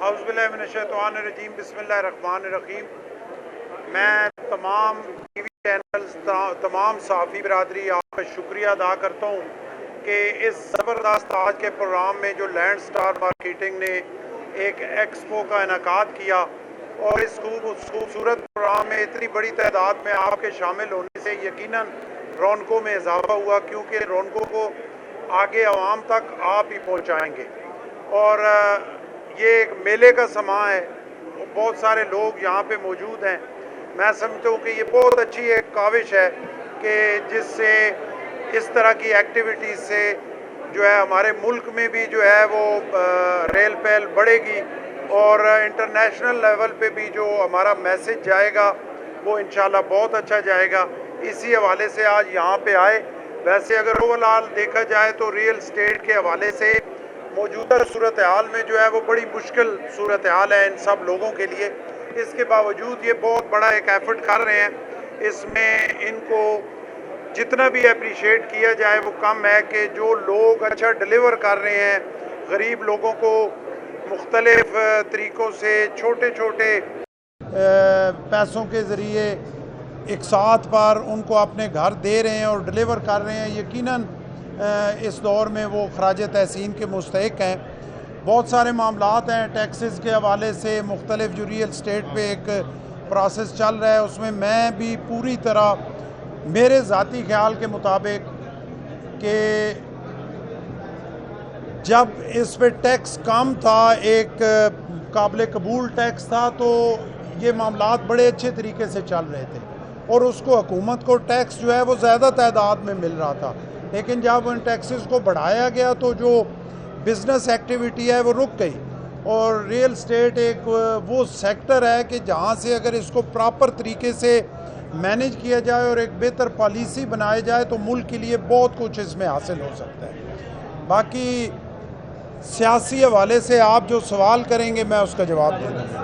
औज़ुबिल्लाहिमिनश्शैतानिर्रजीम बिस्मिल्लाहिर्रहमानिर्रहीम। मैं तमाम टीवी चैनल्स तमाम सहाफ़ी बरादरी आपका शुक्रिया अदा करता हूँ कि इस ज़बरदस्त आज के प्रोग्राम में जो लैंड स्टार मार्केटिंग ने एक एक्सपो का इनेकाद किया और इस खूबसूरत प्रोग्राम में इतनी बड़ी तादाद में आपके शामिल होने से यकीनन रौनकों में इजाफा हुआ, क्योंकि रौनकों को आगे आवाम तक आप ही पहुँचाएँगे। और ये एक मेले का समा है, बहुत सारे लोग यहाँ पे मौजूद हैं। मैं समझता हूँ कि ये बहुत अच्छी एक काविश है कि जिससे इस तरह की एक्टिविटीज़ से जो है हमारे मुल्क में भी जो है वो रेल पहल बढ़ेगी और इंटरनेशनल लेवल पे भी जो हमारा मैसेज जाएगा वो इंशाल्लाह बहुत अच्छा जाएगा। इसी हवाले से आज यहाँ पे आए। वैसे अगर ओवरऑल देखा जाए तो रियल स्टेट के हवाले से मौजूदा सूरत हाल में जो है वो बड़ी मुश्किल सूरत हाल है इन सब लोगों के लिए। इसके बावजूद ये बहुत बड़ा एक एफर्ट कर रहे हैं। इसमें इनको जितना भी अप्रिशिएट किया जाए वो कम है कि जो लोग अच्छा डिलीवर कर रहे हैं गरीब लोगों को मुख्तलिफ तरीक़ों से छोटे छोटे पैसों के ज़रिए एक साथ पर उनको अपने घर दे रहे हैं और डिलीवर कर रहे हैं। यकीनन इस दौर में वो खराज तहसीन के मुस्तहिक हैं। बहुत सारे मामलात हैं टैक्सेस के हवाले से, मुख्तलिफ जो रियल स्टेट पे एक प्रोसेस चल रहा है उसमें मैं भी पूरी तरह मेरे ज़ाती ख्याल के मुताबिक कि जब इस पे टैक्स कम था, एक काबिल कबूल टैक्स था, तो ये मामलात बड़े अच्छे तरीके से चल रहे थे और उसको हुकूमत को टैक्स जो है वो ज़्यादा तादाद में मिल रहा था। लेकिन जब उन टैक्सेस को बढ़ाया गया तो जो बिज़नेस एक्टिविटी है वो रुक गई। और रियल स्टेट एक वो सेक्टर है कि जहाँ से अगर इसको प्रॉपर तरीके से मैनेज किया जाए और एक बेहतर पॉलिसी बनाई जाए तो मुल्क के लिए बहुत कुछ इसमें हासिल हो सकता है। बाकी सियासी हवाले से आप जो सवाल करेंगे मैं उसका जवाब दे दूँगा।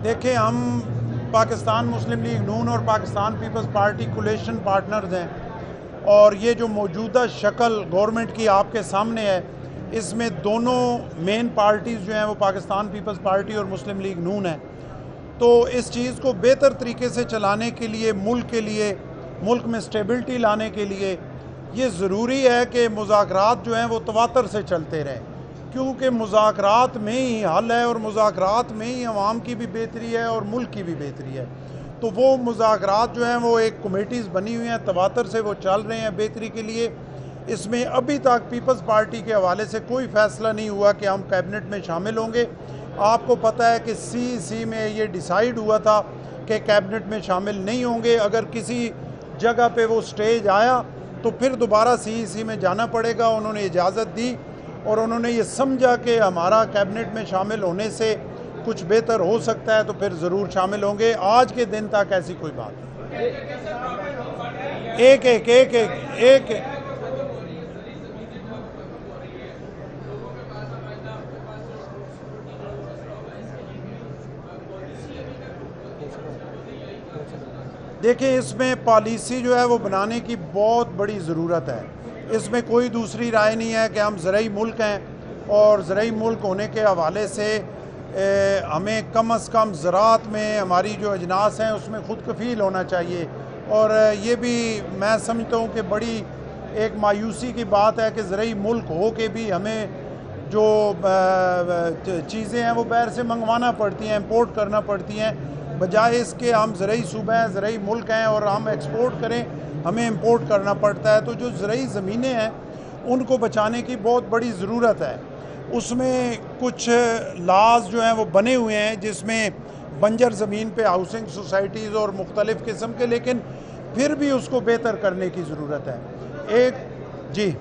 देखिए, हम पाकिस्तान मुस्लिम लीग नून और Pakistan Peoples Party coalition partners हैं और ये जो मौजूदा शक्ल गवर्नमेंट की आपके सामने है इसमें दोनों मेन पार्टीज़ जो हैं वो पाकिस्तान पीपल्स पार्टी और मुस्लिम लीग नून है। तो इस चीज़ को बेहतर तरीके से चलाने के लिए मुल्क में स्टेबिलिटी लाने के लिए ये ज़रूरी है कि मुज़ाकरात जो हैं वो तवातर से चलते रहें, क्योंकि मुज़ाकरात में ही हल है और मुज़ाकरात में ही अवाम की भी बेहतरी है और मुल्क की भी बेहतरी है। तो वो मुज़ाकरात जो हैं वो एक कमेटीज़ बनी हुई हैं, तवातर से वो चल रहे हैं बेहतरी के लिए। इसमें अभी तक पीपल्स पार्टी के हवाले से कोई फ़ैसला नहीं हुआ कि हम कैबिनेट में शामिल होंगे। आपको पता है कि CEC में ये डिसाइड हुआ था कि कैबिनेट में शामिल नहीं होंगे। अगर किसी जगह पे वो स्टेज आया तो फिर दोबारा CEC में जाना पड़ेगा। उन्होंने इजाज़त दी और उन्होंने ये समझा कि हमारा कैबिनेट में शामिल होने से कुछ बेहतर हो सकता है तो फिर ज़रूर शामिल होंगे। आज के दिन तक ऐसी कोई बात नहीं। एक देखिए, इसमें पॉलिसी जो है वो बनाने की बहुत बड़ी ज़रूरत है। इसमें कोई दूसरी राय नहीं है कि हम ज़रई मुल्क हैं और ज़रई मुल्क होने के हवाले से हमें कम से कम ज़राअत में हमारी जो अजनास हैं उसमें ख़ुद कफ़ील होना चाहिए। और ये भी मैं समझता हूँ कि बड़ी एक मायूसी की बात है कि ज़रई मुल्क हो के भी हमें जो चीज़ें हैं वो बाहर से मंगवाना पड़ती हैं, इम्पोर्ट करना पड़ती हैं, बजाय इसके हम ज़रई सूबा हैं, ज़रई मुल्क हैं और हम एक्सपोर्ट करें, हमें इंपोर्ट करना पड़ता है। तो जो ज़रई ज़मीनें हैं उनको बचाने की बहुत बड़ी ज़रूरत है। उसमें कुछ लाज जो हैं वो बने हुए हैं जिसमें बंजर ज़मीन पे हाउसिंग सोसाइटीज़ और मुख्तलिफ़ किस्म के, लेकिन फिर भी उसको बेहतर करने की ज़रूरत है। जी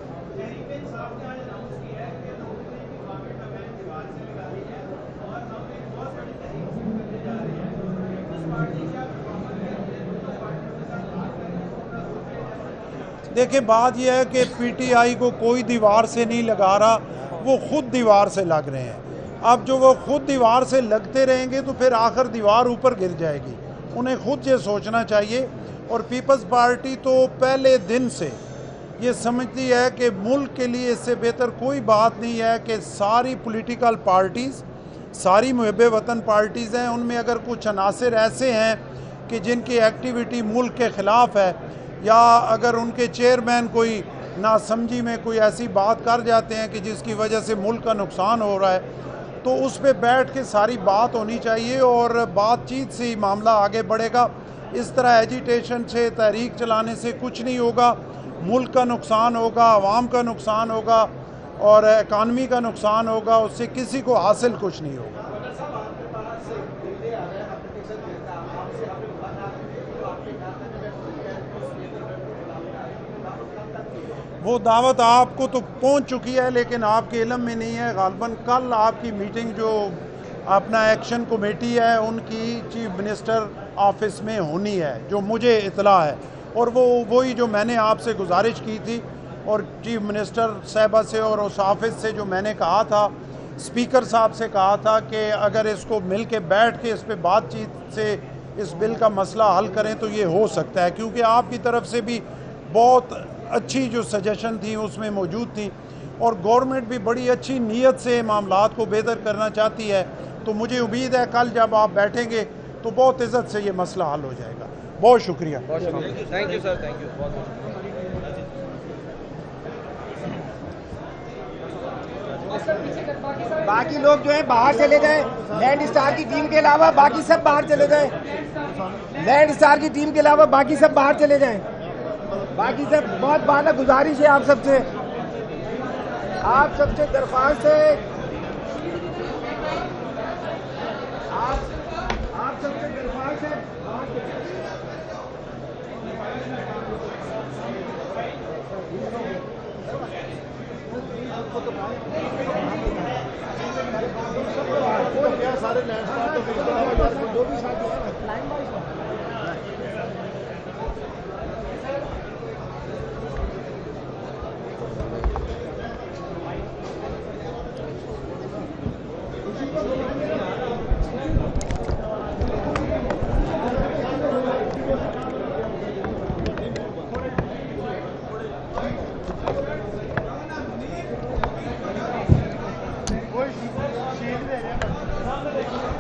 देखिए, बात यह है कि PTI को कोई दीवार से नहीं लगा रहा, वो ख़ुद दीवार से लग रहे हैं। अब जो वो खुद दीवार से लगते रहेंगे तो फिर आखिर दीवार ऊपर गिर जाएगी। उन्हें खुद ये सोचना चाहिए। और पीपल्स पार्टी तो पहले दिन से ये समझती है कि मुल्क के लिए इससे बेहतर कोई बात नहीं है कि सारी पॉलिटिकल पार्टीज़, सारी मुहब्ब वतन पार्टीज़ हैं, उनमें अगर कुछ अनासर ऐसे हैं कि जिनकी एक्टिविटी मुल्क के ख़िलाफ़ है, या अगर उनके चेयरमैन कोई नासमझी में कोई ऐसी बात कर जाते हैं कि जिसकी वजह से मुल्क का नुकसान हो रहा है, तो उस पर बैठ के सारी बात होनी चाहिए और बातचीत से ही मामला आगे बढ़ेगा। इस तरह एजिटेशन से, तहरीक चलाने से कुछ नहीं होगा। मुल्क का नुकसान होगा, आवाम का नुकसान होगा और इकानमी का नुकसान होगा, उससे किसी को हासिल कुछ नहीं होगा। वो दावत आपको तो पहुंच चुकी है, लेकिन आपके इल्म में नहीं है। गालबन कल आपकी मीटिंग जो अपना एक्शन कमेटी है उनकी चीफ मिनिस्टर ऑफिस में होनी है, जो मुझे इतला है। और वो वही जो मैंने आपसे गुजारिश की थी और चीफ मिनिस्टर साहबा से और उस ऑफिस से जो मैंने कहा था, स्पीकर साहब से कहा था कि अगर इसको मिल के बैठ के इस पर बातचीत से इस बिल का मसला हल करें तो ये हो सकता है, क्योंकि आपकी तरफ से भी बहुत अच्छी जो सजेशन थी उसमें मौजूद थी और गवर्नमेंट भी बड़ी अच्छी नीयत से मामलात को बेहतर करना चाहती है। तो मुझे उम्मीद है कल जब आप बैठेंगे तो बहुत इज़्ज़त से ये मसला हल हो जाएगा। बहुत शुक्रिया। Thank you sir, thank you. बाकी लोग जो है बाहर चले गए, लैंड स्टार की टीम के अलावा बाकी सब बाहर चले गए। लैंड स्टार की टीम के अलावा बाकी सब बाहर चले जाएं। बाकी सब बहुत बार गुजारिश है आप सबसे दरख्वास्त है, आप सबसे दरख्वास्त है। सारे लैंड